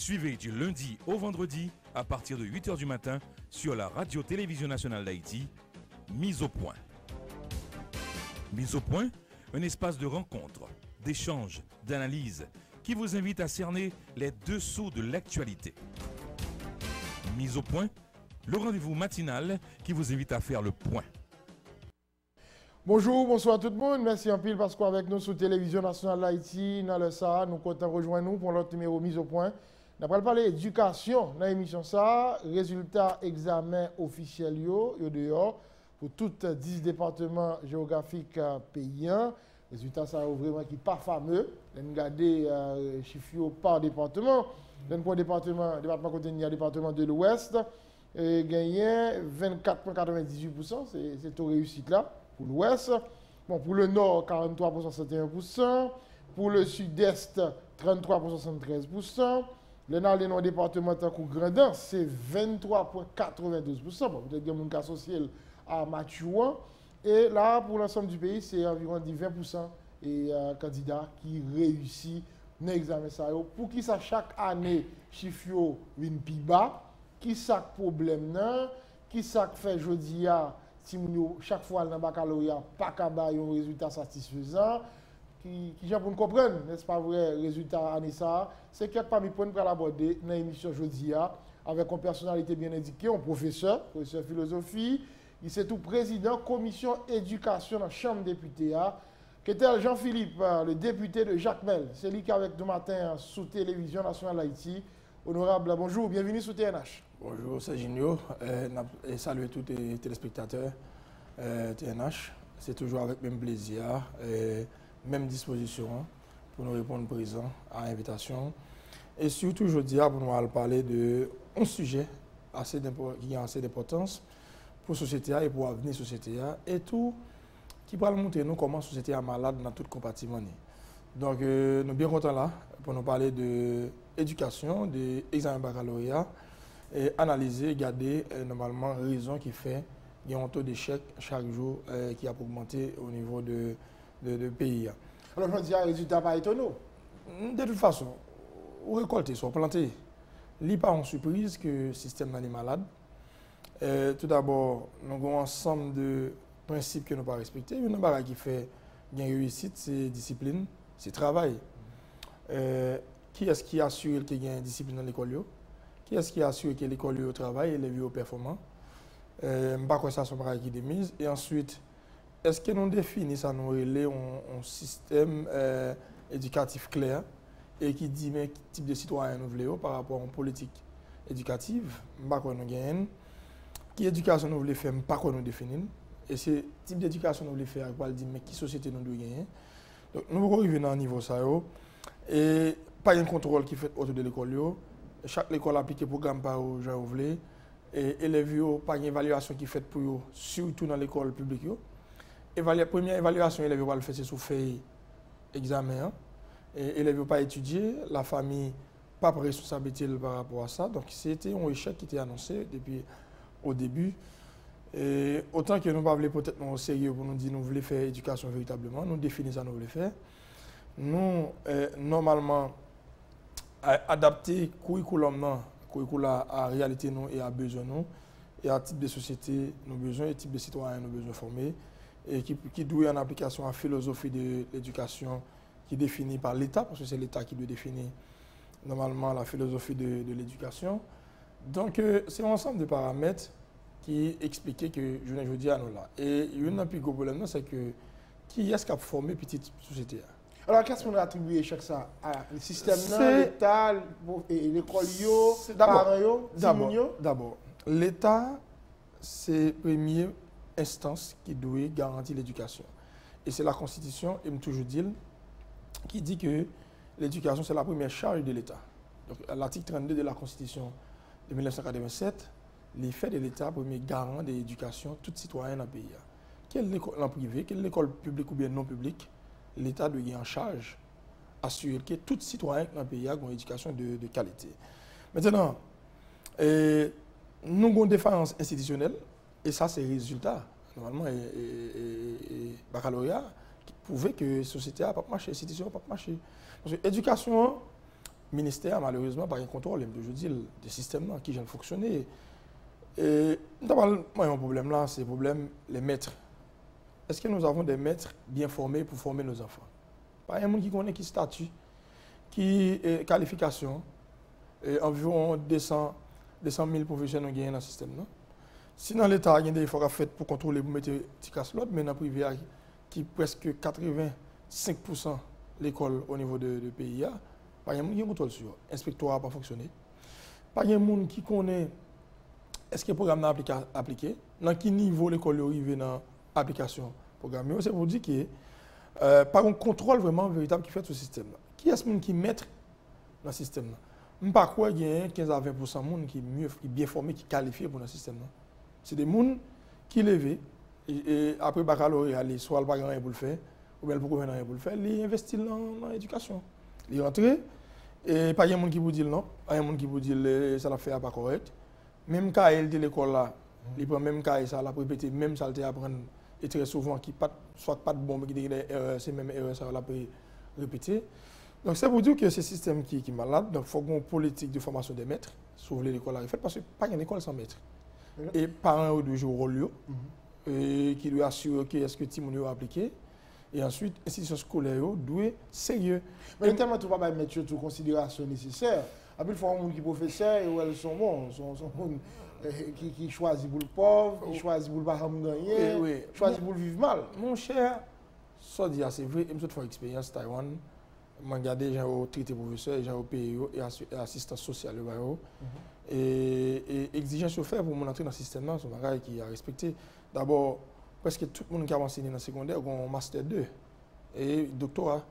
Suivez du lundi au vendredi à partir de 8h du matin sur la Radio-Télévision Nationale d'Haïti, Mise au Point. Mise au Point, un espace de rencontre, d'échange, d'analyse qui vous invite à cerner les dessous de l'actualité. Mise au Point, le rendez-vous matinal qui vous invite à faire le point. Bonjour, bonsoir tout le monde. Merci en pile parce qu'avec nous sur Télévision Nationale d'Haïti, dans le Sahara, nous comptons rejoindre nous pour notre numéro Mise au Point. Nous allons parler d'éducation dans l'émission ça, résultats examen officiels yo dehors pour toutes 10 départements géographiques payants. Résultats ça vraiment qui pas fameux. Nous regardons les chiffres par département. Dans le département côté il y a département de l'Ouest gagné 24,98%, c'est tout réussite là pour l'Ouest. Bon, pour le Nord 43,61%, pour le Sud-Est 33,73%. Le dans département de Grandin, c'est 23,92%. Bon, peut-être qu'il y a des gens associés à Mathiouan. Et là, pour l'ensemble du pays, c'est environ 20% et candidats qui réussissent l'examen. Pour qui ça, chaque année, chiffre vient plus bas, qui ça problème, qui ça fait jeudi, chaque fois dans le baccalauréat, pas qu'à un résultat satisfaisant. Qui j'ai pour nous comprendre, n'est-ce pas vrai, résultat année ça, c'est qu'il y a parmi points pour l'aborder dans l'émission aujourd'hui avec une personnalité bien indiquée, un professeur philosophie, il c'est tout président commission éducation dans la Chambre des députés, qui était Jean-Philippe, le député de Jacmel. C'est lui qui est avec nous matin sous Télévision Nationale d'Haïti. Honorable, bonjour, bienvenue sur TNH. Bonjour, c'est Junio, et saluer tous les téléspectateurs TNH. C'est toujours avec même plaisir. Même disposition pour nous répondre présent à l'invitation. Et surtout, je dis, pour nous parler d'un sujet qui a assez d'importance pour la société et pour l'avenir de la société. Et tout qui va montrer nous comment la société est malade dans tout compartiment. Donc, nous sommes bien contents là pour nous parler de l'éducation, des examens baccalauréat et analyser, regarder normalement la raison qui fait qu'il y a un taux d'échec chaque jour qui a augmenté au niveau de pays. Alors, je dis, un résultat pas étonnant. De toute façon, on récolte, on plante. Il n'est pas en surprise que le système est malade. Tout d'abord, nous avons un ensemble de principes que nous ne pas respecter. Une chose qui fait une réussite, c'est discipline, c'est travail. Qui est-ce qui assure qu'il y a une discipline dans l'école? Qui est-ce qui assure que l'école travaille et les vieux performants? Je ne sais pas quoi ça, c'est un qui est mise. Et ensuite, est-ce que nous définissons ça, nous relais un système éducatif clair et qui dit mais quel type de citoyen nous voulons par rapport à une politique éducative? Je ne sais pas quoi nous gagnons. Quelle éducation nous voulons faire? Je ne sais pas quoi nous définir. Et ce type d'éducation nous voulons faire, je dire mais quelle société nous devons gagner? Donc nous arrivons à un niveau ça. Et pas un contrôle qui fait autour de l'école. Chaque école applique le programme par où je voulais. Et élèves, pas une évaluation qui est faite pour eux, surtout dans l'école publique. La première évaluation, l'élève va le faire sous feuille examen. L'élève n'a pas étudié, la famille n'a pas pris responsabilité par rapport à ça. Donc c'était un échec qui était annoncé depuis au début. Et autant que nous ne voulons pas peut-être au sérieux pour nous dire que nous voulons faire éducation véritablement, nous définissons ça, nous voulons faire. Nous, normalement, adapter curriculum à la réalité nous et à besoin nous, et à type de société, nous besoin, et type de citoyen, nous besoin former. Et qui doit en application à la philosophie de l'éducation qui est définie par l'État, parce que c'est l'État qui doit définir normalement la philosophie de l'éducation. Donc, c'est un ensemble de paramètres qui expliquent que je ne dis à nous là. Et un des plus gros problèmes, c'est que qui est-ce qui a formé petite société? Alors, qu'est-ce qu'on a attribué chaque ça le système, l'État, l'école, les parents? D'abord, l'État, c'est la première instance qui doit garantir l'éducation. Et c'est la Constitution, et me toujours dit, qui dit que l'éducation, c'est la première charge de l'État. Donc, l'article 32 de la Constitution de 1987, il fait de l'État premier garant de l'éducation tout citoyen dans le pays. Quelle école en privé, quelle école publique ou bien non publique, l'État doit y en charge, assurer que tout citoyen dans le pays a une éducation de qualité. Maintenant, nous avons une défaillance institutionnelle, et ça, c'est le résultat, normalement, et baccalauréat, qui prouvait que la société n'a pas marché, l'institution n'a pas marché. Parce que l'éducation, ministère, malheureusement, par un contrôle, je dis, du système qui vient de fonctionner. Et moi, mon problème là, c'est le problème des maîtres. Est-ce que nous avons des maîtres bien formés pour former nos enfants? Pas un monde qui connaît qui statut, qui qualification, environ 200 000 professionnels gagnent dans le système. Non? Si dans l'État, il y a des efforts à faire pour contrôler, pour mettre petit casse l'autre, mais dans le privé, qui est presque 85% l'école au niveau de pays, pas un monde qui contrôle sur. L'inspectorat n'a pas fonctionné. Pas un monde qui connaît est-ce que le programme est appliqué, dans quel niveau l'école est arrivée dans l'application programme. C'est pour dire que par un contrôle vraiment véritable qui fait ce système. Qui est-ce qui met dans le système? Je ne sais pas quoi, il y a 15 à 20% de gens qui sont bien formés, qui sont qualifiés pour le système. C'est des gens qui lèvent et après le baccalauréat, soit le baccalauréat pour le faire, ou bien le programme pour le faire, ils investissent dans l'éducation. Ils rentrent et pas de gens qui vous disent non, pas de gens qui vous disent que ça ne fait pas correct. Même quand il dit l'école là, il prend même quand ça l'a répété, même ça le apprendre et très souvent qui soit pas de bon mais qui dit c'est même erreur ça l'a répéter. Donc c'est pour dire que ce système qui est malade, donc il faut une politique de formation des maîtres, sur l'école là fait parce que pas une école sans maître. Et parents doivent jouer rôle et qui doit assurer que est-ce que Timon a appliqué. Et ensuite, l'institution scolaire doit être sérieux. Mais tellement tu ne vas pas mettre toute considération nécessaire. Après, il faut un monde qui est professeur et où elles sont bons. Sont qui choisit pour le pauvre, qui choisit pour le pas gagner, qui choisit pour vivre mal. Mon cher, ça dit c'est vrai, je me suis fait expérience à Taïwan. Je regardé les gens au traité professeur, les gens au PIO et assistance sociale. Et exigence au faire pour mon entrée dans le système, c'est un bagage qui a respecté. D'abord, presque tout le monde qui a enseigné dans le secondaire a un master 2 et doctorat.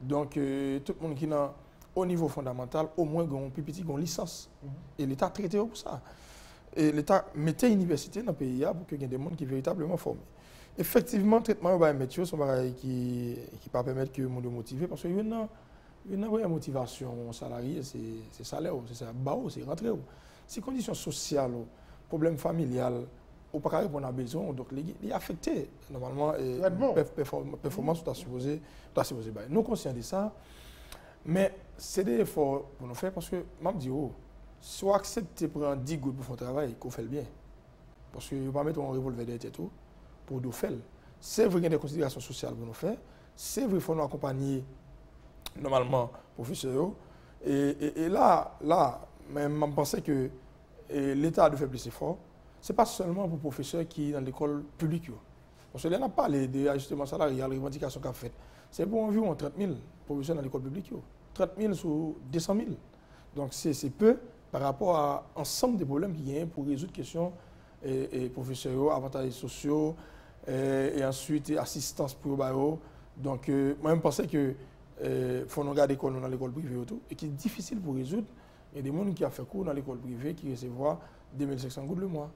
Donc, tout le monde qui est au niveau fondamental, au moins, a une licence. Et l'État a traité pour ça. Et l'État mettait une université dans le pays pour qu'il y ait des gens qui sont véritablement formés. Effectivement, le traitement de métier, c'est un bagage qui ne pas permettre que les gens soient motivés parce qu'il y a une vraie motivation salariée, c'est salaire, c'est c'est rentrée. Si conditions sociales, problèmes familiales, ou pas répondre à besoin, donc il est affecté. Normalement, performance doit supposer. Nous sommes conscients de ça, mais c'est des efforts pour nous faire parce que, je me dis, si on accepte de prendre 10 gouttes pour faire un travail, qu'on fait le bien. Parce que ne pas mettre un revolver derrière tout pour nous faire. C'est vrai qu'il y a des considérations sociales pour nous faire. C'est vrai qu'il faut nous accompagner normalement professeurs. Et là, je pense que l'État doit faire plus d'efforts. Ce n'est pas seulement pour les professeurs qui sont dans l'école publique. Parce qu'il n'a pas parlé d'ajustement salarial, les revendications qu'a faites. C'est pour environ 30 000 professeurs dans l'école publique. 30 000 sur 200 000. Donc c'est peu par rapport à l'ensemble des problèmes qu'il y a pour résoudre les questions professeurs, avantages sociaux, et ensuite assistance pour eux. Donc moi je pense que faut nous garder l'école dans l'école privée et qui est difficile pour résoudre. Il y a des gens qui ont fait cours dans l'école privée qui reçoivent 2500 gouttes le mois.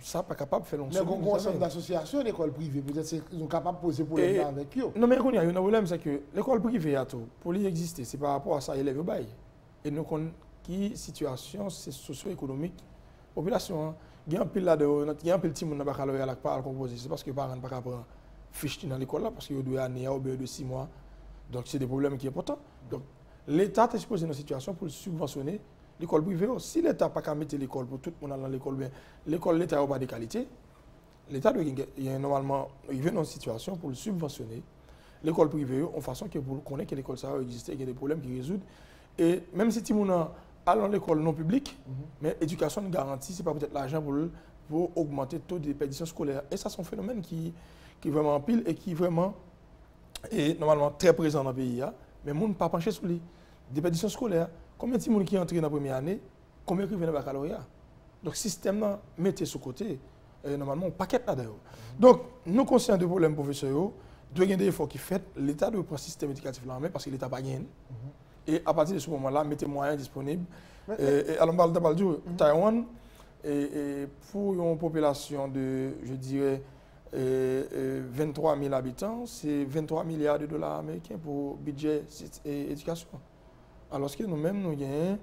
Ça pas capable de faire long terme. Mais on ensemble d'associations d'écoles privées, peut-être qu'ils sont capables de poser problème avec eux. Non mais il y a un problème, c'est que l'école privée pour y exister, c'est par rapport à ça élève au bail. Et nous connaissons qui situation socio-économique population. Il y a un pile là-dedans, il y a un pile de monde dans le baccalauréat qui pas composer. C'est parce que les parents ne peuvent pas prendre fiche dans l'école là parce qu'ils doivent année ou bien de 6 mois. Donc c'est des problèmes qui sont importants. Donc l'État est supposé dans une situation pour subventionner l'école privée. Si l'État n'a pas qu'à mettre l'école pour tout le monde dans l'école, l'école l'État n'a pas de qualité. L'État doit normalement arriver dans une situation pour le subventionner l'école privée en façon que pour connaître que l'école ça existe, qu'il y a des problèmes qui résoudent. Et même si tout le monde à l'école non publique, mais l'éducation garantie, ce n'est pas peut-être l'argent pour augmenter le taux de déperdition scolaire. Et ça, c'est un phénomène qui est vraiment pile et qui est vraiment normalement très présent dans le pays. Mais les gens ne pas penché sur lui. Déperdition scolaire, combien de gens qui entrent dans la première année, combien qui viennent au baccalauréat. Donc le système, mettez sur côté, normalement, on paquet là-dedans. Donc, nous conscients de problèmes professionnels, il y a des efforts qui sont faits, l'État doit prendre le système éducatif là parce que l'État n'a pas gagné. Et à partir de ce moment-là, mettez moyens disponibles. Alors, on parle de Taïwan, pour une population de, je dirais, 23 000 habitants, c'est 23 milliards de dollars américains pour budget et éducation. Alors que nous-mêmes, nous gagnons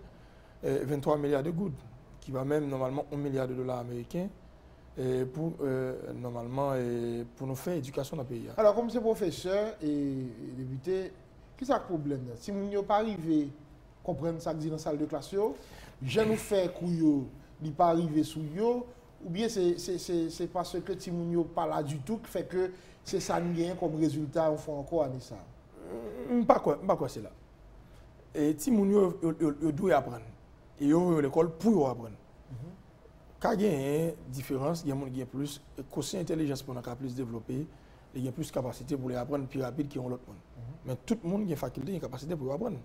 23 milliards de gouttes, qui va même normalement 1 milliard de dollars américains pour, normalement, pour nous faire éducation dans le pays. Alors, comme ces professeurs et députés, qui est le problème? Si nous n'avons pas arrivé comprendre ça que dit dans la salle de classe, je nous fais couillot, il pas arriver sous yo, ou bien c'est parce que Timounio pas là du tout qui fait que c'est ça nous gagne comme résultat, on fait encore année ça. Pas quoi c'est là. Et Timounio doit apprendre. Et ils vont à l'école pour apprendre. Quand il y a une différence, il y a plus quotient intelligence pour nous plus développer, il y a plus de capacité pour les apprendre plus rapide que l'autre monde. Mais tout le monde a une faculté, une capacité pour apprendre.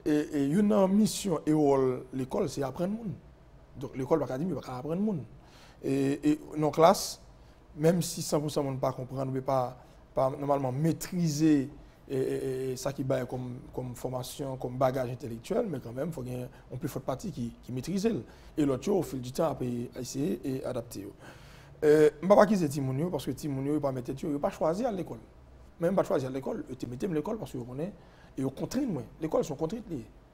Et une mission et l'école, c'est apprendre le monde. Donc l'école l'académie va apprendre le monde. Et nos classes, même si 100% ne pas comprendre, ne pas normalement maîtriser ça qui va comme formation, comme bagage intellectuel, mais quand même, il faut qu'il y ait une plus forte partie qui maîtrise. Et l'autre, au fil du temps, après, essayer et adapter. Je ne vais pas accuser Timounio parce que Timounio ne pas pas choisi à l'école. Même pas choisi à l'école, tu mettez l'école parce que vous connaissez et vous contraignez. L'école sont contraintes.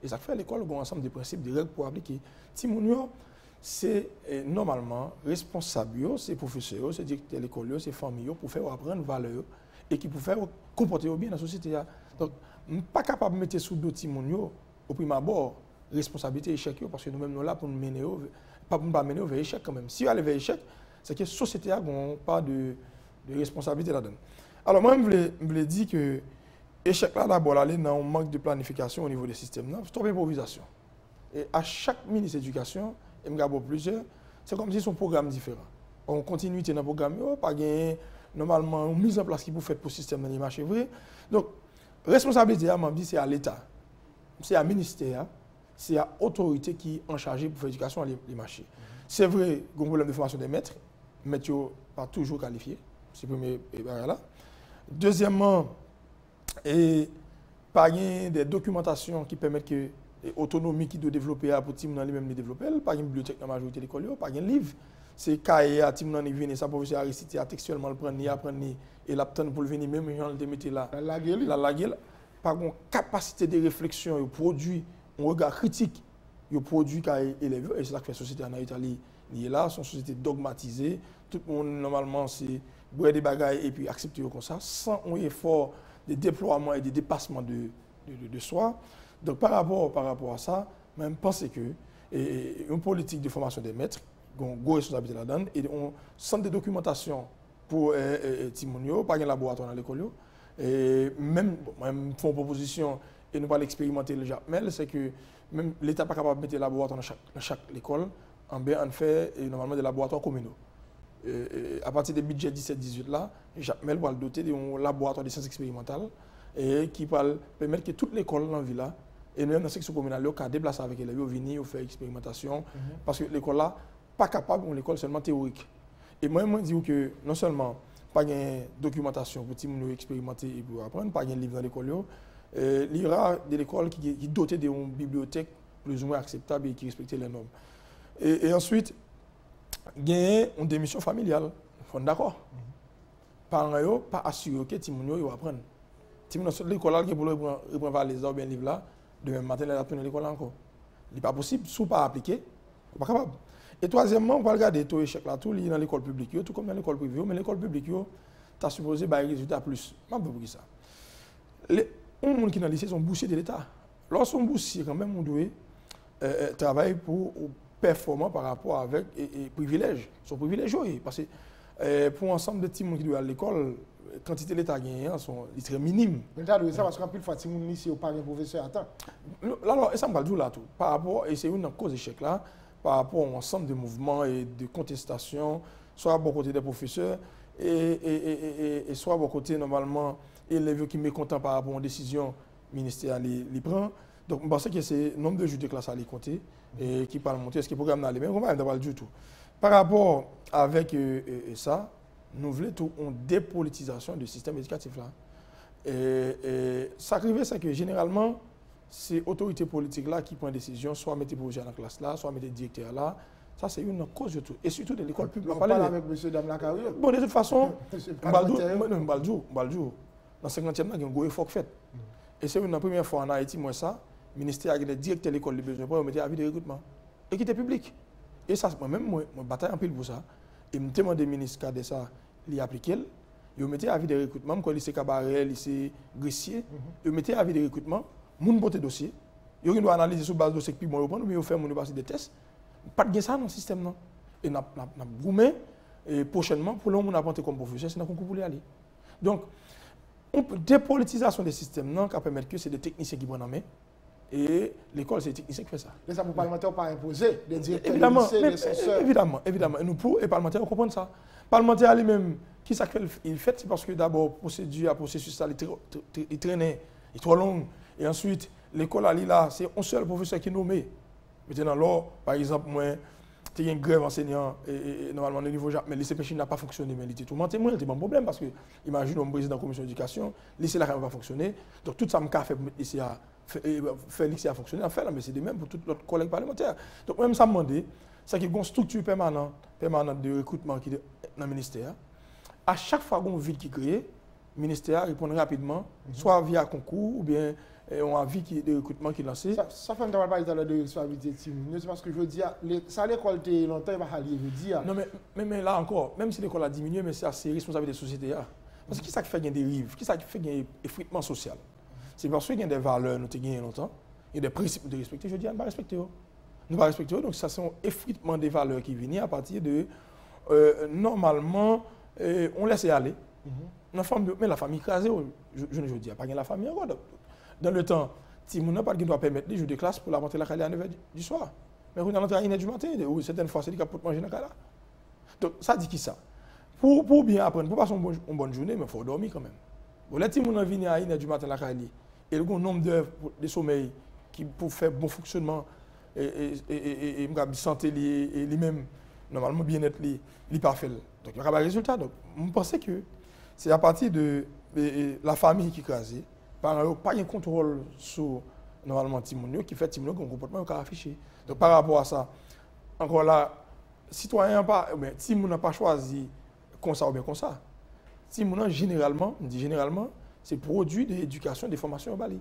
Et ça fait l'école, il y a un ensemble de principes, de règles pour appliquer. Timounio, c'est normalement responsable, c'est professeur, c'est directeur de l'école, c'est famille, pour faire apprendre valeur et qui pour faire comporter bien dans la société. Donc, je ne suis pas capable de mettre sous d'autres Timounio au prime abord responsabilité échec parce que nous-mêmes nous là pour nous mener pas mener vers l'échec quand même. Si on allait vers l'échec, c'est que la société n'a pas de responsabilité là-dedans. Alors moi, je voulais dire que l'échec là d'abord aller dans un manque de planification au niveau des systèmes, c'est trop d'improvisation. Et à chaque ministre de l'éducation, il y a plusieurs, c'est comme si c'est un programme différent. On continue dans le programme, pas gagner normalement une mise en place qui peut faire pour le système dans les marchés vrai. Donc, responsabilité, c'est à l'État, c'est à ministère, c'est à l'autorité qui est en charge pour faire l'éducation dans les marchés. C'est vrai qu'il y a un problème de formation des maîtres, mais ils ne sont pas toujours qualifiés. C'est le premier là. Deuxièmement, pas des documentations qui permettent que l'autonomie qui doit développer pour les gens lui-même développer, pas une bibliothèque dans la majorité de l'école, pas un livre. C'est cahier à Tim Nani venir, ça professeur a récité textuellement le prendre, ni apprendre, et l'apprendre pour le venir, même gens le mettre là. La laguer, par une capacité de réflexion, il produit un regard critique, il produit cahier élève, et c'est là que la société en Italie est là, son société dogmatisée, tout le monde normalement c'est boire des bagailles et puis accepter comme ça, sans un effort de déploiement et de dépassement de soi. Donc par rapport à ça, je pense que une politique de formation des maîtres, une grosse responsabilité là-dedans, et un centre de documentation pour Timounio, pas un laboratoire dans l'école, et même font proposition et nous pas l'expérimenter le JAPMEL, c'est que même l'État n'est pas capable de mettre des laboratoires dans chaque école, on fait normalement des laboratoires communaux. À partir des budgets 17-18 là, JAPMEL va le doter d'un laboratoire de sciences expérimentales et qui va permettre que toute l'école dans la ville là, et même dans la section communale, on déplacer avec les élèves, venir faire expérimentation, parce que l'école là, pas capable d'une école seulement théorique. Et moi, je dis que non seulement pas de documentation pour nous expérimenter et pour apprendre, pas de livre dans l'école, il y aura des écoles qui sont dotées d'une bibliothèque plus ou moins acceptable et qui respectent les normes. Et ensuite, il y a une démission familiale. On est d'accord. Parents pas assuré que Timounio va apprendre. Timounio sort de l'école qui pour reprendre les arbres bien livre là, demain matin il va retourner à l'école encore. Il n'est pas possible, sous pas appliqué, pas capable. Et troisièmement, on va regarder tout échec là, tout dans l'école publique, tout comme dans l'école privée, mais l'école publique, tu as supposé des résultats plus. Je ne sais pas ça. Les gens qui sont dans le lycée sont boursiers de l'État. Lorsqu'on boursier, quand même, on doit travailler pour performant par rapport avec les privilèges. Ils sont privilégiés. Parce que pour l'ensemble des petits qui doivent aller à l'école, la quantité de l'État gagné sont très minime. Mais tu as dit ça parce qu'en plus, il faut que les pas un professeur attend. Alors, ça me parle là tout. Par rapport, et c'est une cause d'échec là, par rapport à l'ensemble de mouvements et de contestations, soit à bon côté des professeurs, et soit à bon côté, normalement, élèves qui sont mécontents par rapport aux décisions ministérielles les prennent. Donc, je pense que c'est le nombre de jours de classe à les compter et qui parle monter. Est-ce que le programme n'a les mêmes? On va pas du tout. Par rapport avec ça, nous voulons une dépolitisation du système éducatif là. Et ça arrive, c'est que généralement, c'est l'autorité politique là qui prend une décision, soit mettre des projets dans la classe là, soit mettre des directeurs là. Ça, c'est une cause de tout. Et surtout de l'école publique. On parle avec M. Damlakari. Bon, de toute façon, Mbaldou, dans le 50e, il y a un gros effort fait. Et c'est une première fois en Haïti, moi, ça, le ministère a des directeurs de l'école de besoin pour mettre avis de recrutement. Et qui était public. Et ça, moi-même, je bataille en pile pour ça. Et je me demande au ministre de ça, il y appliqué. Il mettait avis de recrutement, comme le lycée Cabaret, le lycée Gressier. Il mettait avis de recrutement, mon botte dossier. Ils doivent analyser sur base de ce qui bon prendre mais ils faire mon passer des tests. Pas de ça dans le système non. Et n'a boumé et prochainement pour l'homme on a comme professeur c'est dans concours pour y aller. Donc dépolitisation des systèmes non qui permettre que c'est des techniciens qui prennent en main et l'école c'est des techniciens qui fait ça. Mais ça pour parlementaires pas imposer des directeurs évidemment, de lycée, des censeurs. Évidemment et nous pour et parlementaires on comprend ça. Parlementaire lui-même qui ça il fait c'est parce que d'abord procédure à processus ça il traînait, il est trop long et ensuite l'école là c'est un seul professeur qui est nommé. Maintenant là par exemple moi il y a une grève enseignant et normalement le niveau mais le lycée Péchin n'a pas fonctionné mais il était tourmenté moi il était un problème parce que imagine un président de la commission d'éducation le lycée là n'a pas fonctionné donc tout ça me fait lycée à faire lycée à fonctionner en fait là mais c'est de même pour tous les collègues parlementaires donc même ça me demandé c'est qu'il y a une structure permanente de recrutement qui est dans le ministère à chaque fois qu'on ville qui crée le ministère répond rapidement soit via concours ou bien on a vu de recrutement qui est lancé. Ça fait un temps parler de responsabilité c'est parce que je veux dire, ça l'école était longtemps, il va aller, je veux dire. Non, mais là encore, même si l'école a diminué, mais c'est responsabilité de la société. Parce que qui ça qui fait qu'il y a des dérives, qui ça qui fait qu'il y a un effritement social. C'est parce qu'il y a des valeurs, nous avons gagné longtemps, il y a des principes de respecter, je dis, on ne va pas respecter. Nous ne pas respecter, donc ça c'est un effritement des valeurs qui viennent à partir de, normalement, on laisse aller. Mais la famille écrasée, je ne dis pas qu'il y a la famille encore. Dans le temps, si on n'a pas de droit permettre de jouer de classe pour la montrer la calle à 9h du soir. Mais on a l'entrée à 1h du matin, ou certaines fois, c'est des cas pour manger dans la calle. Donc, ça dit qui ça? Pour bien apprendre, pour passer une bonne journée, mais il faut dormir quand même. Bon, là, si on a venu à 1h du matin à la calle, et le nombre d'heures de sommeil qui pour faire bon fonctionnement et santé et lui-même, normalement, bien-être, il n'est pas fait. Donc, il n'y aura pas de résultat. Donc, je pense que c'est à partir de la famille qui est écrasée. Pas de contrôle sur normalement Timonio qui fait Timonio qu'on comportement qu'on affiché. Donc par rapport à ça, encore là, citoyen pas, Timonio n'a pas choisi comme ça ou bien comme ça. Timonio généralement, on dit généralement, c'est produit d'éducation, de formation au Bali.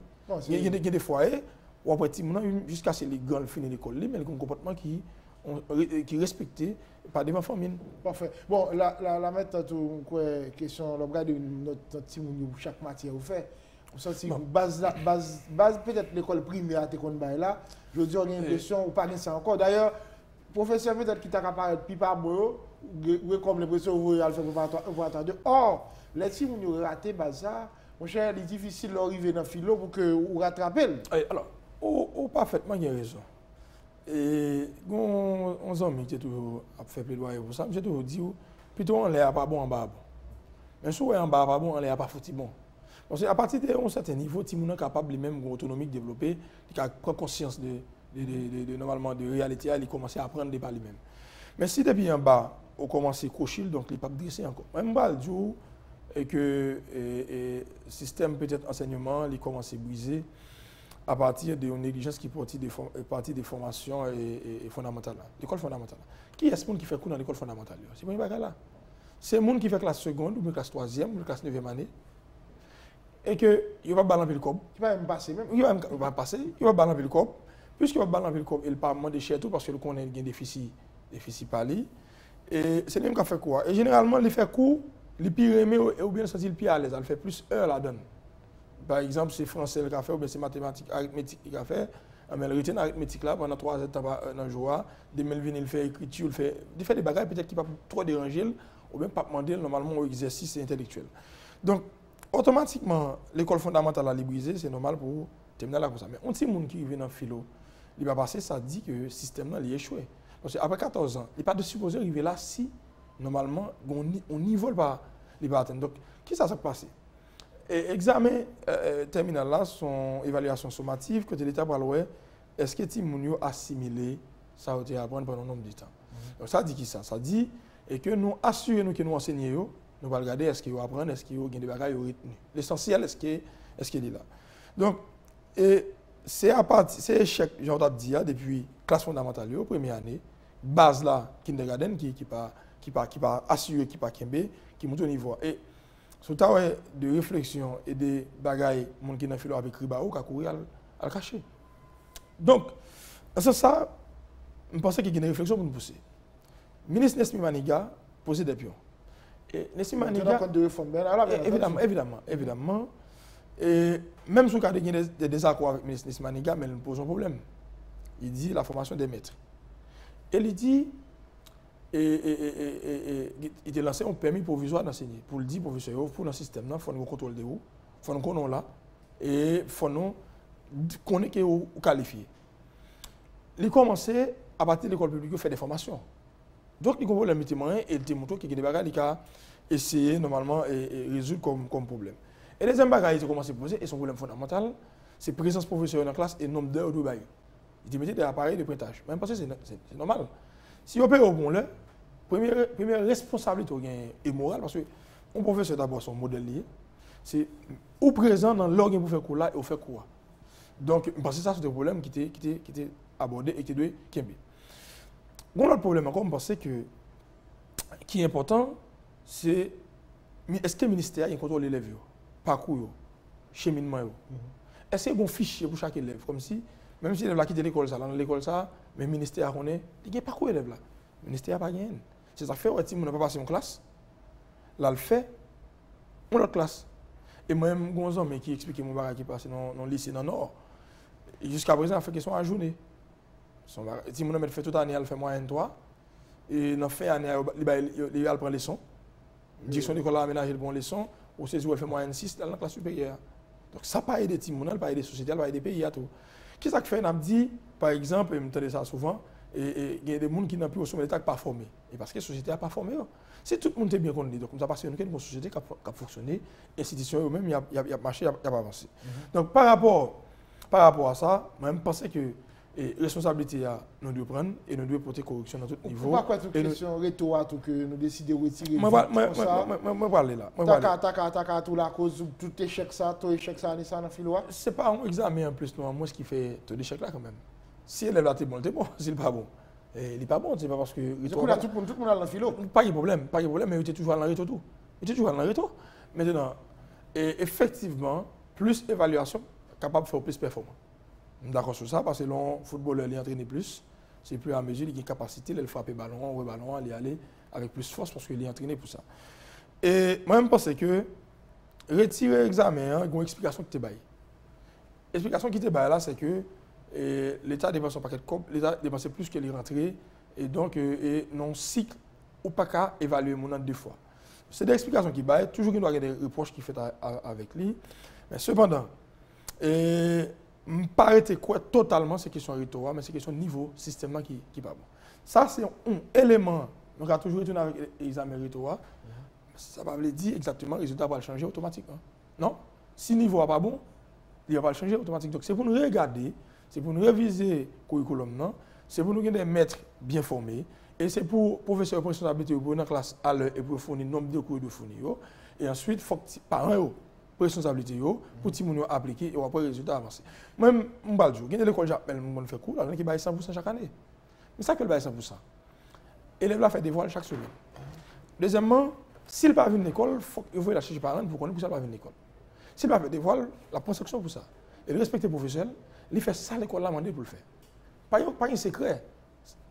Il y a des foyers où après Timonio jusqu'à ce que les grands finissent l'école, mais le comportement qui est respecté par des familles. Parfait. Bon, la mettre tout question, le regard de notre Timonio chaque matière vous fait. Base peut-être l'école primaire là, je dis on a l'impression ou pas ça encore. D'ailleurs, professeur peut-être qui t'a apparaître puis pas beau, comme l'impression vous allez faire pour attendre. Or, les si vous ratez ça, mon cher, il est difficile d'arriver dans le philo pour que vous rattrapez. Alors, parfaitement il y a raison. Et on a mis toujours à faire plaidoyer pour ça, j'ai toujours dit plutôt on l'air pas bon en bas. Mais si on est en bas pas bon, on l'air pas foutu bon. Parce qu'à partir d'un certain niveau, si on est capable même autonomie de développer, il a prendre conscience normalement de réalité, il commence à apprendre par lui-même. Mais si depuis en bas, on commence à cocher, donc il n'est pas dressé encore. Même pas le jour que le système peut-être enseignement, il commence à briser à partir de négligence qui est partie des formations fondamentales. L'école fondamentale. Qui est ce monde qui fait cours dans l'école fondamentale? C'est pas là. C'est le monde qui fait classe seconde, ou classe troisième, ou classe 9e année. Et que il va balancer le corps. Il va même passer même. Il va passer, il va balancer le corps. Puisqu'il va balancer le corps, il pas demander cher tout parce que le connaît un déficit par lui. Et c'est lui qui fait quoi? Et généralement, il fait cours, le pire aimé ou bien sentir le pire à l'aise, il fait plus heure là-dedans. Par exemple, c'est français qu'il a fait ou bien c'est mathématiques, arithmétique qu'il a fait. Mais il retient l'arithmétique là pendant 3 heures dans le jour. Dès qu'il vient, il fait écriture, il fait des bagages peut-être qui ne pas trop déranger ou bien pas demander normalement au exercice intellectuel. Donc, automatiquement, l'école fondamentale à libérisée, c'est normal pour terminer là comme ça. Mais on sait que les gens qui vient dans le philo, il va passer, ça dit que le système là, il est échoué. Parce qu'après 14 ans, il n'est pas de supposé arriver là si, normalement, on n'y vole pas les atteindre. Donc, qui ça s'est passé? Examen terminal là, son évaluation sommative, que l'État va voir, est-ce que Timounio a assimilé ça a été apprendre pendant un nombre de temps? Donc, ça dit qui ça? Ça dit que nous assurons que nous enseignons. Nous allons regarder est-ce qu'il y a apprendre, est-ce qu'il y a des bagages retenus. L'essentiel, est-ce qu'il est là. Donc, c'est à partir, c'est échec, j'en ai dit, depuis classe fondamentale, première année, base là, kindergarten, qui pas assuré, qui pas kembe, qui monte au niveau. Et sur le de réflexion et de bagages, mon qui n'a fait avec Ribao, qui a couru à le cacher. Donc, c'est ça, je pense qu'il y a une réflexion pour nous pousser. Le ministre Nesmi Maniga posait des pions. Et Nesmi Maniga, évidemment. Et même si on a des désaccords avec le ministre Maniga, mais il pose un problème. Il dit la formation des maîtres. Et il dit, il a lancé un permis provisoire d'enseigner. Pour le dire, professeur, pour le système, il faut nous contrôler de où, il faut nous connaître là, et il faut nous connaître ou qualifier. Il a commencé à partir de l'école publique à faire des formations. Donc, il comprend le métier moyen et il montre qu'il y a des bagages qu'il a essayé normalement et résoudre comme problème. Et les deuxième bagages qu'il a commencé à poser, et son problème fondamental, c'est la présence professionnelle en classe et le nombre d'heures de bail. Il dit, mettez des appareils de pointage. Même parce que c'est normal. Si on peut au bon là, première responsabilité est morale, parce que un professeur d'abord son modèle lié, c'est ou présent dans l'organe pour faire cours là et au faire cours. Donc, parce que ça, c'est un problème qui était abordé et qui doit être. Un autre problème encore, je pense que qui est important, c'est est-ce que le ministère contrôle l'élève, parcours, cheminement. Est-ce qu'il y a un fichier pour chaque élève, comme si, même si l'élève qui quitte l'école, dans l'école, mais le ministère connaît, il n'y a pas quoi élève là. Le ministère n'a pas rien. C'est ça fait, si on n'a pas passé en classe, là, le fait, on a classe. Et moi-même, Gonzon, mais qui explique mon bagage qui passe dans le lycée dans le Nord, jusqu'à présent, il fait question à journée. Si mon homme fait toute l'année, il fait moyenne 3. Et dans la fin d'année, il prend les leçons. Direction d'école a aménagé le bon leçon. Au CESU, il fait moyenne 6 dans la classe supérieure. Donc ça n'a pas aidé les gens, pas aidé les sociétés, pas aidé les pays. Qu'est-ce que fait? On dit, par exemple, et je me dis ça souvent, il y a des gens qui n'ont plus au sommet de l'État pas formés. Et parce que la société n'a pas formé. Si tout le monde est bien connu, donc comme ça, parce qu'il y a une société qui a fonctionné, l'institution eux-mêmes, il y a marché, il n'y a pas avancé. Donc par rapport à ça, je pense que la responsabilité, nous devons prendre et nous devons porter correction dans tout niveau. Pourquoi cette question rhétorique que nous décidons de retirer? Moi, parler là. T'as tout la cause, tout échec ça, dans le filo? Ce n'est pas un examen en plus, moi, ce qui fait tout l'échec là quand même. Si elle est là, c'est bon. S'il n'est pas bon, il n'est pas bon. C'est pas parce que. Tout le monde a le filo. Pas de problème, mais il était toujours dans le réto. Il était toujours dans le réto. Maintenant, effectivement, plus évaluation, capable de faire plus performant. D'accord sur ça, parce que le footballeur il entraîne plus, c'est plus à mesure, il a une capacité, il frappe le ballon, il aller avec plus de force parce qu'il est entraîné pour ça. Et moi, je pense que retirer l'examen, il y a une explication qui te baille. L'explication qui te baille là, c'est que l'État dépense un paquet de cop, l'État dépense plus que les rentrées, et donc, non cycle, ou pas qu'à évaluer mon an 2 fois. C'est des explications qui baillent, toujours qu'il doit y avoir des reproches qui fait avec lui, mais cependant, me paraît quoi totalement ces questions rhétoriques, mais c'est question niveau système qui n'est pas bon. Ça, c'est un élément. Donc, on a toujours été avec les examens rhétoriques. Ça ne veut pas dire exactement que le résultat va changer automatiquement. Non? Si le niveau n'est pas bon, il ne va pas changer automatiquement. Donc, c'est pour nous regarder, c'est pour nous réviser le curriculum, c'est pour nous avoir des maîtres bien formés, et c'est pour les professeurs prendre responsabilité pour une classe à l'heure et pour fournir le nombre de cours de fournir. Et ensuite, il faut que les parents responsabilité pour que les gens appliquent et après les résultats avancés. Moi, je vais dire, il y a l'école j'appelle, je fais cours, il y a 100% chaque année. Mais ça, que le 100%. L'élève là fait des voiles chaque semaine. Deuxièmement, s'il ne va pas venir à l'école, il faut qu'il la chercher les parents pour connaître pourquoi il ne va pas venir à l'école. S'il ne va pas faire des voiles, la protection pour ça. Et le respecter professeur, il fait ça l'école là demandé pour le faire. Pas un secret.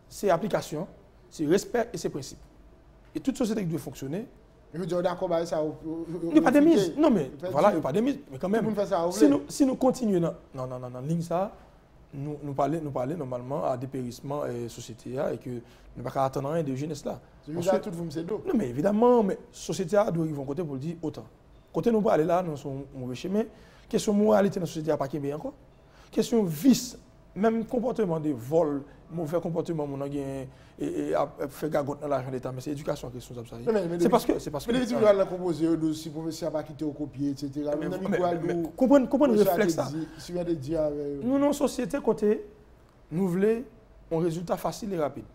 C'est application, c'est respect et c'est principe. Et toute société qui doit fonctionner. Je veux dire, d'accord, ça. Il n'y a pas de mise. Non, mais voilà, il n'y a pas de mise. Mais quand même, si nous continuons dans ligne ça, nous parlons normalement à dépérissement et société et que nous ne pouvons pas attendre rien de jeunesse là. C'est tout vous me d'eau. Non, mais évidemment, mais société doit ils vont côté pour dire autant. Côté nous pas aller là, nous sommes mauvais chemin. Question moralité dans la société pas qu'il y encore. Question vice, même comportement de vol, mauvais comportement, mon et faire gagote dans l'argent d'État, mais c'est l'éducation qui est responsable. C'est parce que. Mais les étudiants la proposer aussi, professeur pas quitter au copier, etc. Comment nous réfléchissons ça? Si vous avez dit avec. Nous, dans société, côté, nous voulons un résultat facile et rapide.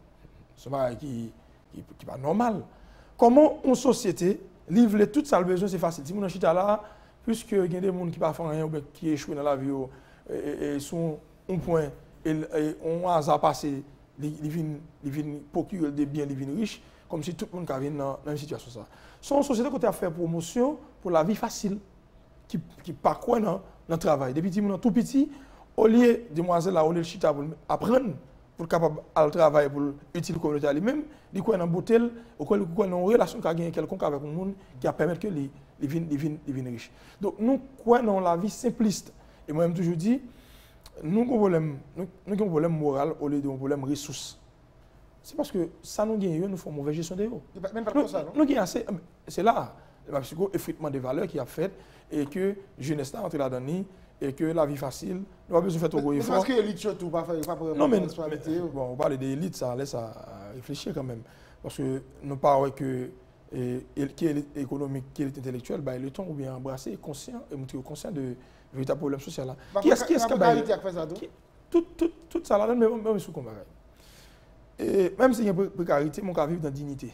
C'est pas qui n'est pas normal. Comment une société livre tout ça le besoin, c'est facile. Si vous êtes là, puisque il y a des gens qui ne font rien ou qui échouent dans la vie et sont un point et on a hasard passé, ils viennent procurer des biens, ils viennent riches, comme si tout le monde vient dans une situation ça. C'est une société qui a fait promotion pour la vie facile, qui parcourt dans le travail. Depuis tout petit, au lieu de demoiselles là, au lieu de chita pour apprendre, pour capable à travailler pour utile communauté lui-même, il y a une beauté, ou une relation qui a quelqu'un avec le monde qui a permis que ils viennent riches. Donc nous croyons dans la vie simpliste. Et moi-même toujours dit, nous avons un problème moral au lieu d'un problème ressources. C'est parce que ça nous gagne, nous faisons une mauvaise gestion de l'eau. Même pas comme ça, non? Nous gagnons assez. C'est là, l'effritement des valeurs qui a fait et que jeunesse là entre là-dedans et que la vie facile, nous avons besoin de faire trop effort. Parce que l'élite surtout, pas pour non, mais bon, on parle d'élite, ça laisse à réfléchir quand même. Parce que nous parlons que qui est l'élite économique, qui est l'élite intellectuelle, bah, le temps ou bien embrasser, conscient, et montrer conscient de véritable problème social là. Qui est-ce qui fait ça tout ça là, même sous combat. Et même s'il y a une précarité, mon cas vivre dans la dignité.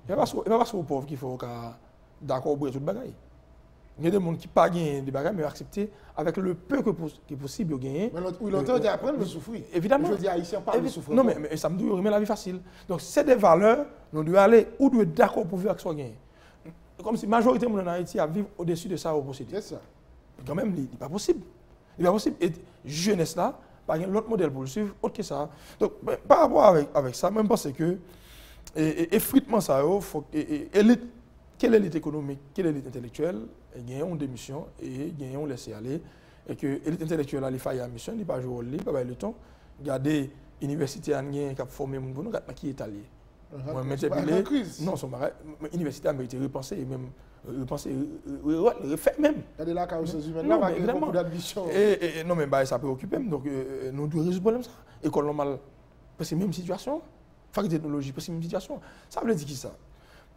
Il n'y a pas aux pauvres qu'il faut d'accord pour tout le bagage. Il y a des gens qui ne pas gagner des bagages, mais accepter avec le peu qui est possible de gagner. Mais l'auteur dit apprendre de souffrir. Évidemment. Je dis haïtien parle de souffrir. Non, mais ça me dit remet la vie facile. Donc, c'est des valeurs, nous devons aller ou doit être d'accord pour vivre avec soi gagner. Comme si la majorité de gens en Haïti à vivre au-dessus de ça au posséder. C'est ça. Quand même, il n'est pas possible. Il n'est pas possible. Et jeunesse là, pas l'autre modèle pour le suivre, autre que ça. Donc, par rapport avec ça, même parce que effritement ça, quelle est l'élite économique, quelle est l'élite intellectuelle, gagnons des missions et gagnons laisser aller. Et que l'élite intellectuelle a les failles à mission, il n'y a pas jouer au lit, pas le temps. Regardez l'université qui a formé mon bonhomme, qui est allé. Moi, non, l'université a été repensée et même refait même. Regardez là, quand vous humaines, là, il y a beaucoup d'ambition. Non, mais ça préoccupe. Donc, nous devons résoudre le problème. École normale, c'est la même situation. Faculté de technologie, c'est la même situation. Ça veut dire qui ça?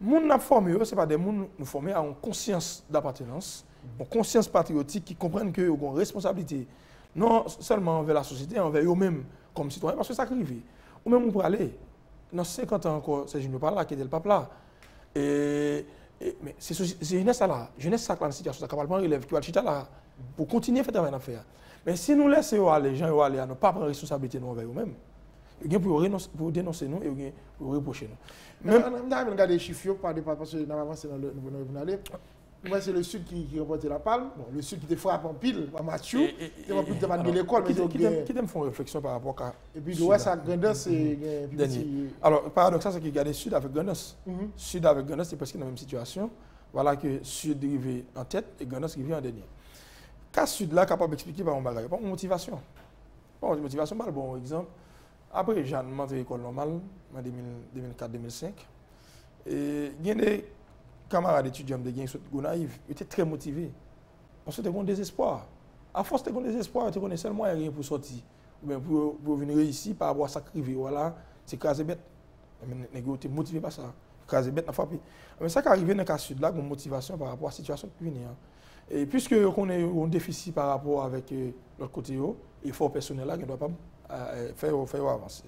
Les gens formés, ce n'est pas des gens nous formés à une conscience d'appartenance, une conscience patriotique qui comprennent qu'ils ont une responsabilité, non seulement envers la société, envers eux-mêmes comme citoyens, parce que ça arrive. Ou même on peut aller, dans 50 ans encore, c'est jeune pas là, qui était le pape là. Mais c'est jeunesse là, jeunesse ça, la situation, ça capable de relève, qui va le là, pour continuer à faire travail affaire. Mais si nous laissons aller, les gens aller à ne pas prendre responsabilité envers eux-mêmes, il y a pour dénoncer nous et pour reprocher nous. On a regardé les chiffres, parce que nous avons avancé dans le journal. Moi, c'est le Sud qui remportait la palme. Bon, le Sud qui te frappe en pile, à Mathieu. Il va plus de l'école. Qui t'aime faire une réflexion par rapport à. Et puis, l'Ouest avec Grandos, c'est petit. Alors, paradoxal, c'est qu'il y a des Sud avec Grandos. Sud avec Grandos, c'est presque la même situation. Voilà que Sud arrivé en tête et Grandos arrivé en dernier. Cas Sud là, capable d'expliquer par un bagage, pas une motivation. Bon, une motivation, pas le bon exemple. Après, j'ai monté l'école normale en 2004-2005. Et il y a des camarades étudiants de naïfs, ils étaient très motivés. Parce que ils ont désespoir. À force de désespoir, ils ont seulement rien pour sortir. Ou bien pour venir ici, par rapport à ça qui voilà, c'est craser bête. Ils étaient motivés par ça. Craser bête, n'a pas. Mais ça qui arrive dans le cas sud, là, une motivation par rapport à la situation qui vient. Et puisque on a un déficit par rapport avec l'autre côté, l'effort personnel là, qui ne doit pas faire avancer.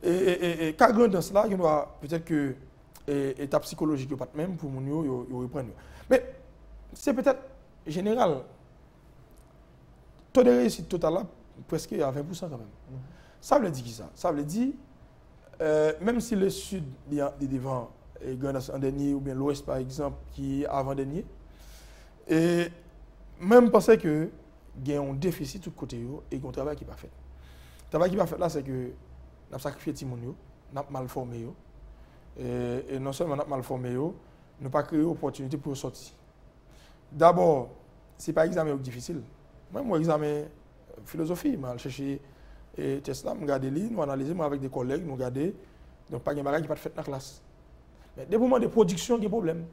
Et quand on dans cela, il doit peut-être que l'état psychologique n'est pas même pour nous reprendre. Mais c'est peut-être général. Taux de réussite total là, presque à 20% quand même. Ça veut dire qui ça? Ça veut dire, même si le sud est devant en dernier, ou bien l'ouest par exemple, qui est avant-dernier, et même penser que il y a un déficit de tout côté et un travail qui n'est pas fait. Le travail qui n'est pas fait là, c'est que nous avons sacrifié les gens, nous avons mal formé. Et non seulement nous avons mal formé, nous n'avons pas créé d'opportunité pour sortir. D'abord, ce n'est pas un examen difficile. Moi, mon examen philosophie, je cherché Tesla, je regarde les nous analysons avec des collègues, nous regardons, donc pas de bagage qui n'est pas fait dans la classe. Mais des moments de production, il y a des problèmes.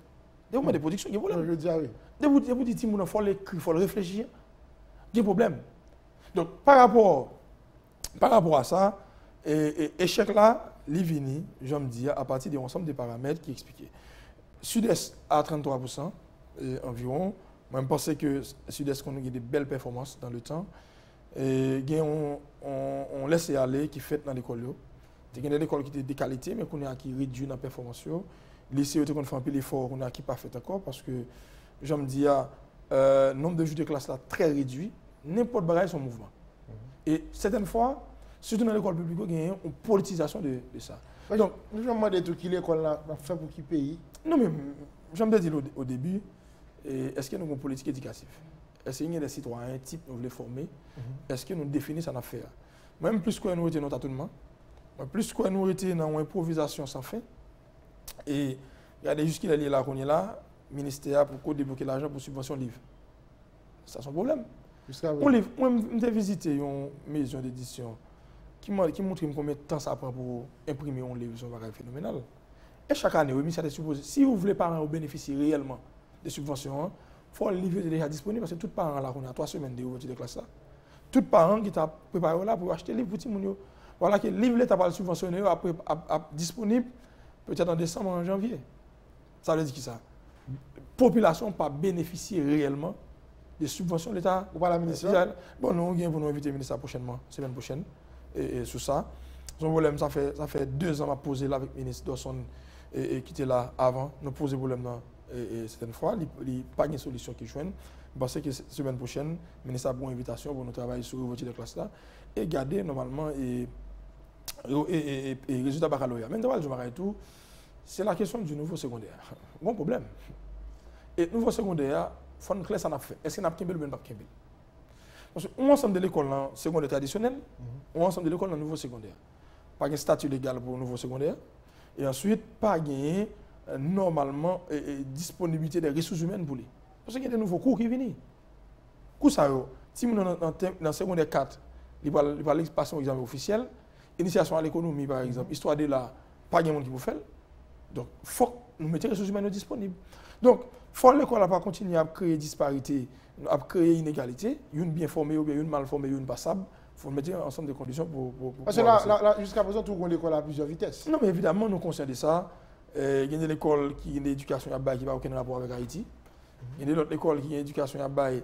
Des moments de production, il y a des problèmes. Je dis oui. Des moments de production, il faut le réfléchir. Il y a des problèmes. Donc, par rapport à ça, échec là, l'IVINI, je me dis, à partir de l'ensemble des paramètres qui expliquaient. Sud-Est à 33% environ. Moi, je pense que Sud-Est a des belles performances dans le temps. Et on laisse aller qui fait dans l'école. Il y a des écoles qui ont des qualités, mais qu'on a qui réduit la performance. Les lycées ont fait un peu l'effort, on a qui pas fait encore parce que, je me dis, le nombre de jours de classe là très réduit. N'importe quoi son mouvement. Et certaines fois, surtout dans l'école publique, il y a une politisation de ça. Donc, je me demande tout qui l'école là fait pour qui pays. Non, mais je me dire au début, est-ce qu'il y a une politique éducative? Est-ce qu'il y a des citoyens types nous voulons former? Est-ce que nous définissons en affaire? Même plus que nous étions dans le tâtonnement, plus que nous étions dans une improvisation sans fin. Et regardez jusqu'à là qu'on est là, ministère pour débloquer l'argent pour subvention livre. C'est son problème. On livre, moi, j'ai visité une maison d'édition qui montre combien de temps ça prend pour imprimer un livre, c'est un bagage phénoménal. Et chaque année, le ministère est supposé, si vous voulez parents bénéficier réellement des subventions, il faut le livre déjà disponible parce que tout parent là, on a 3 semaines de ouverture de classe là. Tout parent qui t'a préparé là pour acheter le livre pour Timounio. Voilà que le livre l'État va le subventionner après disponible peut-être en décembre, en janvier. Ça veut dire qui ça? La population pas bénéficier réellement des subventions de l'État. Ou pas la ministre? Bon, nous allons nous inviter le ministre prochainement, semaine prochaine, et sur ça. Son problème, ça fait 2 ans à poser là avec le ministre Dawson et qui était là avant. Nous posons le problème certaines fois. Il n'y a pas de solution qui joigne. Parce que semaine prochaine, le ministre a une invitation pour nous travailler sur l'ouverture de classe là et garder normalement et résultat baccalauréat. Maintenant, tout, c'est la question du nouveau secondaire. Bon problème. Et le nouveau secondaire, il faut nous clair ça n'a fait. Est-ce qu'on a Kimbel ou pas Kimbel? Parce qu'on ensemble de l'école secondaire traditionnelle, on ensemble de l'école dans nouveau secondaire. Pas de statut légal pour le nouveau secondaire. Et ensuite, pas gagner normalement disponibilité des ressources humaines pour lui. Parce qu'il y a des nouveaux cours qui viennent. Cours ça, si nous dans le secondaire 4, il va passer un examen officiel, initiation à l'économie par exemple, histoire de là, pas de monde qui vous fait. Donc, il faut que nous mettions les ressources humaines disponibles. Donc, il faut que l'école pas continuer à créer disparité, à créer inégalité, une bien formée ou bien une mal formée ou une passable. Il faut mettre ensemble de conditions pour parce que là jusqu'à présent, tout le monde l'école à plusieurs vitesses. Non, mais évidemment, nous conscients de ça. Il y a une école qui a une éducation à bail qui n'a aucun rapport avec Haïti. Il y a d'autres écoles qui ont une éducation à bail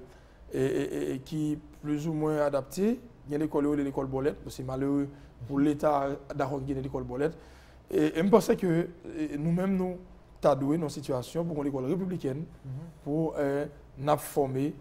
et qui est plus ou moins adaptée. Il y a l'école l'école Bolette, c'est malheureux pour l'État d'accord qu'il y ait l'école Bolette. Et je pense que nous-mêmes, nous avons doué nos situations pour une école républicaine, pour nous former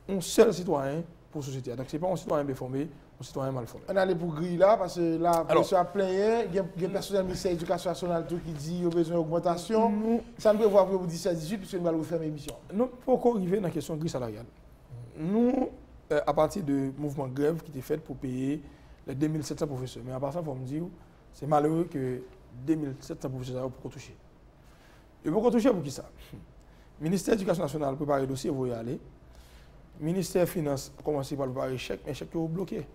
un seul citoyen pour la société. Donc, ce n'est pas un citoyen bien formé, un citoyen mal formé. On allait pour grille là, parce que là, monsieur a plein, il y a un personnel du ministère de l'Éducation nationale qui dit qu'il y a besoin d'augmentation. Ça ne peut voir pour 17-18, puisque nous allons refaire l'émission. Nous ne pouvons pas arriver dans la question de grille salariale. Nous, à partir du mouvement grève qui était fait pour payer les 2700 professeurs. Mais à part ça, il faut me dire, c'est malheureux que 2700 professeurs pour toucher. Et pour toucher pour qui ça? Le ministère de l'Éducation nationale prépare le dossier, vous y aller. Le ministère des Finances a commencé par préparer un chèque, mais le chèque est bloqué.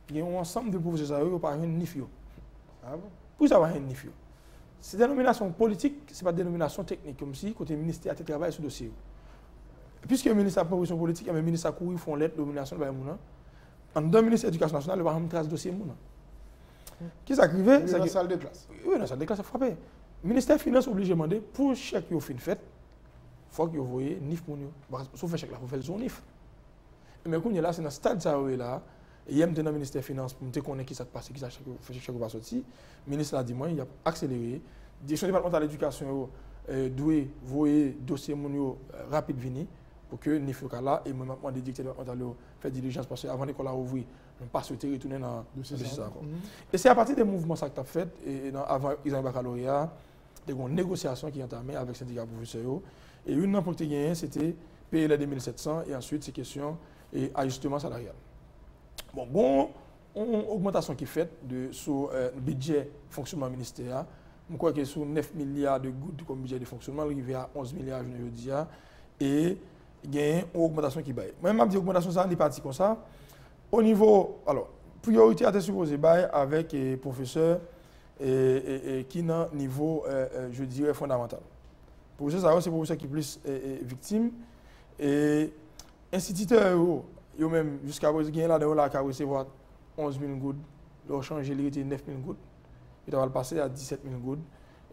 Il y a un ensemble de professeurs qui n'ont pas un NIFIO. Ah bon? Pour ça, un NIFIO. C'est une dénomination politique, ce n'est pas une dénomination technique, comme si côté ministère a travaillé sur le dossier. Puisque le ministère a une position politique, le ministère a couru, font lettre de nomination de Mouna. En dans le ministère de l'Éducation nationale, il va trace dossier Mouna. Qu'est-ce qui est arrivé? Dans la salle de classe. Oui, dans la salle de classe, ça frappé. Le ministère des Finances est obligé de demander pour chèque qui a fait une fête, il faut que vous voyez NIF pour nous. Sauf que chèque là, il faut faire son NIF. Mais quand là, c'est dans le stade là, et il y a dans le ministère des Finances pour me connaître qui ça passe, qui ça chèque va sortir. Le ministre a dit, moi, il a accéléré. La direction départementale de l'éducation doit voyer dossier rapide venir pour que NIF là, et moi, je directeur départemental faire diligence parce qu'avant l'école a ouvert, on ne pas souhaité retourner dans le dossier. Et c'est à partir des mouvements que tu as fait, avant l'examen baccalauréat, il y a une négociation qui est entamée avec le syndicat professeur. Et une pour que tu c'était payer les 2700 et ensuite c'est question et ajustement salarial. Bon, une augmentation qui est faite sur le budget fonctionnement ministériel. Je crois que sur 9 milliards de gouttes comme budget de fonctionnement, il arrive à 11 milliards je veux dire, et il y a une augmentation qui baille. Moi, je dis augmentation, ça, on est parti comme ça. Au niveau, alors, priorité à être supposé avec les professeurs qui ont un niveau, je dirais, fondamental. Professeur, c'est professeur qui est plus victime. Et instituteurs, même jusqu'à présent, il y a là qui a recevoir 11 000 gouttes, ils ont changé, il était 9 000 gouttes, il va le passer à 17 000 gouttes.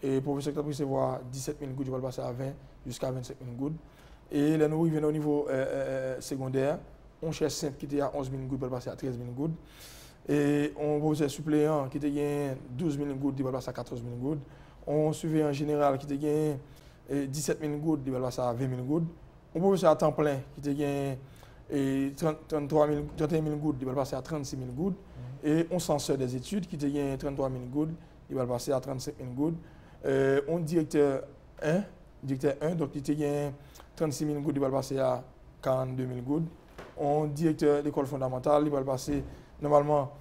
Et professeur qui a recevoir 17 000 gouttes, il va le passer à 20 jusqu'à 27 000 gouttes. Et les nouveaux, ils viennent au niveau secondaire. On cherche simple qui était à 11 000 gouttes, il va passer à 13 000 gouttes. Et on professeur suppléant qui était à 12 000 gouttes, il va passer à 14 000 gouttes. On surveillant général qui était à 17 000 gouttes, il va passer à 20 000 gouttes. On professeur à temps plein qui était à 31 000 gouttes, il va passer à 36 000 gouttes. Et on censeur des études qui était à 33 000 gouttes, il va passer à 35 000 gouttes. On directeur 1, donc qui était à 36 000 gouttes, il va passer à 42 000 gouttes. On directeur d'école fondamentale, il va passer normalement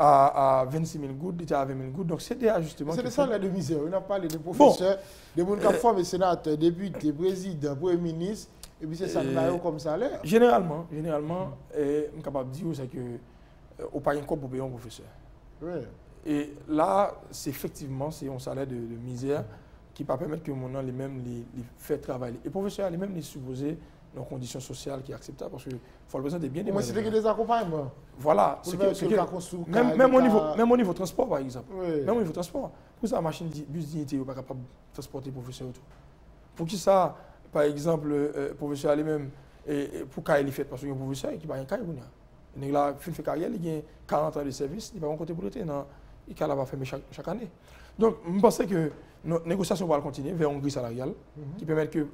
à 26 000 gouttes, il était à 20 000 gouttes. Donc c'est des ajustements. C'est le salaire de misère. On a parlé des professeurs, des gens qui ont formé sénateurs, députés, présidents, premier ministre, et puis c'est ça qui va comme salaire. Généralement, je suis capable de dire que au pas encore pour payer un professeur. Oui. Et là, c'est effectivement un salaire de misère qui va permettre que mon les mêmes les fait travailler. Et le professeur lui-même est supposé dans des conditions sociales qui sont acceptables parce qu'il faut le besoin de bien des moyens. Mais c'est des accompagnements. Voilà. Même au niveau transport, par exemple. Oui. Même au niveau transport. Pour ça, la machine bus dignité n'est pas capable de transporter le professeur. Pour qui ça, par exemple, le professeur lui-même, pour qu'il ait fait parce qu'il y a un professeur qui va rien faire. Il a fait carrière, il a 40 ans de service, il va rencontrer pour l'été. Il va faire chaque année. Donc, je pense que nos négociations vont continuer vers une grille salariale qui permet que,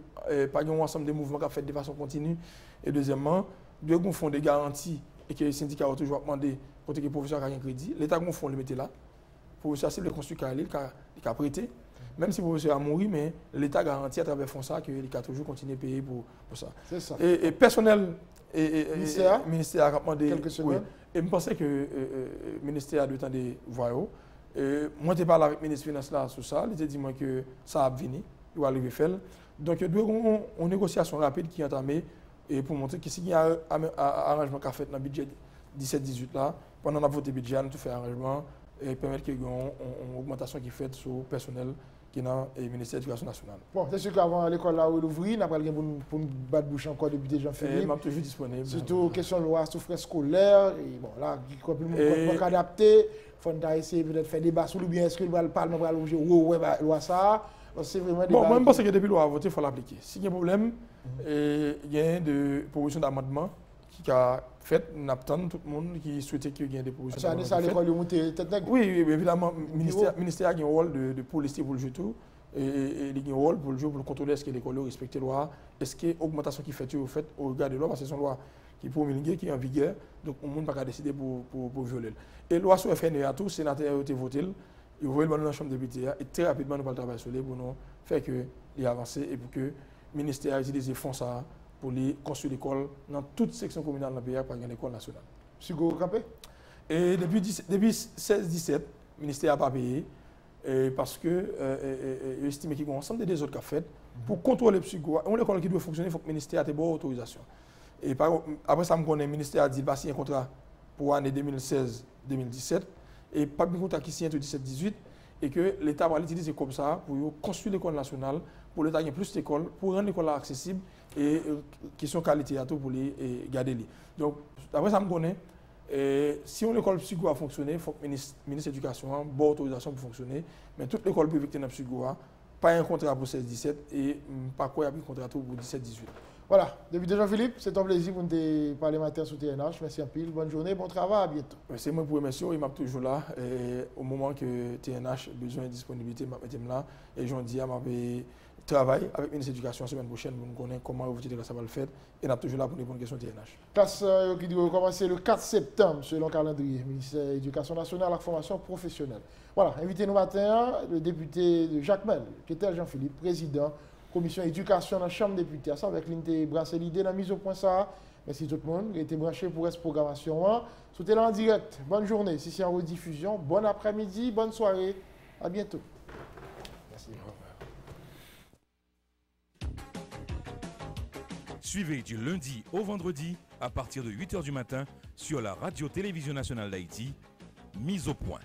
par exemple, ensemble de mouvements qui fait de façon continue. Et deuxièmement, deux fonds de garantie et que les syndicats ont toujours demandé pour que les professeurs aient un crédit. L'État a un fonds le mettre là. Le professeur, c'est le constructeur qui a prêté. Même si le professeur a mouru, mais l'État garantit à travers fonds ça qu'il a toujours continué à payer pour ça. C'est ça. Et personnel, le ministère a demandé. Quelques semaines. Et je pensais que le ministère a dû attendre voir. Moi, je parlé avec le ministre des Finances sur ça. Il a dit que ça va venir, il va arriver à faire. Donc, il y a une négociation rapide qui est entamée pour montrer que s'il y a un arrangement qui a fait dans le budget 17-18 là, pendant la vote budget, on a tout fait arrangement et permettre qu'il y ait une augmentation qui est faite sur le personnel qui est dans le ministère de l'Éducation nationale. Bon, c'est sûr qu'avant l'école là où il ouvre, on n'a pas pour nous battre bouche encore depuis Jean-Philippe. Je suis toujours disponible. Surtout question de loi sur frais scolaires. Et bon, là, il faut adapter. Il faut essayer peut-être de faire débat sur ou bien est-ce que le Parlement va allonger ou la loi ça. C'est vraiment bon, moi, je pense que depuis la loi voté, il faut l'appliquer. S'il y a un problème, il y a des propositions d'amendement qui a fait, on attend tout le monde qui souhaitait qu'il y ait des propositions d'amendement. Ça, l'école, oui, évidemment, le ministère a un rôle de policier pour le jeu tout. Et il y a un rôle pour le jeu pour contrôler est-ce que l'école respecte la loi, est-ce que l'augmentation qui fait au regard de la loi, parce que c'est une loi qui est promulguée, qui est en vigueur, donc on ne peut pas décider pour violer. Et la loi sur FNEA, tous les sénateurs ont été votés, ils vont dans la chambre de députés et très rapidement nous allons travailler sur les pour nous faire que les avancer et pour que le ministère utilise les fonds pour les construire l'école dans toute section communale dans le pays par l'école nationale. Psycho Capé? Et depuis 16-17, le ministère n'a pas payé parce que il estime qu'il y a un ensemble des autres qui ont fait pour contrôler le psycho. Une école qui doit fonctionner, il faut que le ministère ait bonne autorisation. Et après ça, le ministère a dit qu'il va signer un contrat pour l'année 2016-2017 et pas de contrat qui signe entre 17-18 et que l'État va l'utiliser comme ça pour construire l'école nationale, pour l'État gagner plus d'écoles, pour rendre l'école accessible et question qualité à tout pour les garder. Donc, après ça, me connaît. Si une école psycho a fonctionné, il faut que le ministre de l'Éducation ait une bonne autorisation pour fonctionner. Mais toute l'école privée qui est dans le psycho, pas un contrat pour 16-17 et pas quoi, il y a un contrat pour 17-18. Voilà, député Jean-Philippe, c'est un plaisir pour nous parler matin sur TNH. Merci un pile, bonne journée, bon travail, à bientôt. C'est moi pour remercier, il m'a toujours là. Et au moment que TNH a besoin de disponibilité, je suis là. Et j'en dis à ma travail avec le ministre de l'Éducation la semaine prochaine pour nous connaître comment ça va le faire. Et on est toujours là pour répondre aux questions TNH. Classe qui doit commencer le 4 septembre selon le calendrier, ministère de l'Éducation nationale, la formation professionnelle. Voilà, invité nous matin, le député de Jacques Mel, qui était Jean-Philippe, président. Commission éducation dans la Chambre des députés. Ça avec l'unité brassé l'idée dans la mise au point ça. Merci tout le monde qui a été branché pour cette programmation. C'était là en direct. Bonne journée. Si c'est en rediffusion, bon après-midi, bonne soirée. À bientôt. Merci. Suivez du lundi au vendredi à partir de 8h du matin sur la Radio-Télévision nationale d'Haïti, Mise au point.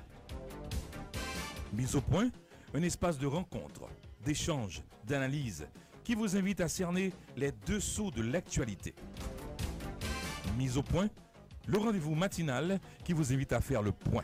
Mise au point, un espace de rencontre, d'échange, d'analyse qui vous invite à cerner les dessous de l'actualité. Mise au point, le rendez-vous matinal qui vous invite à faire le point.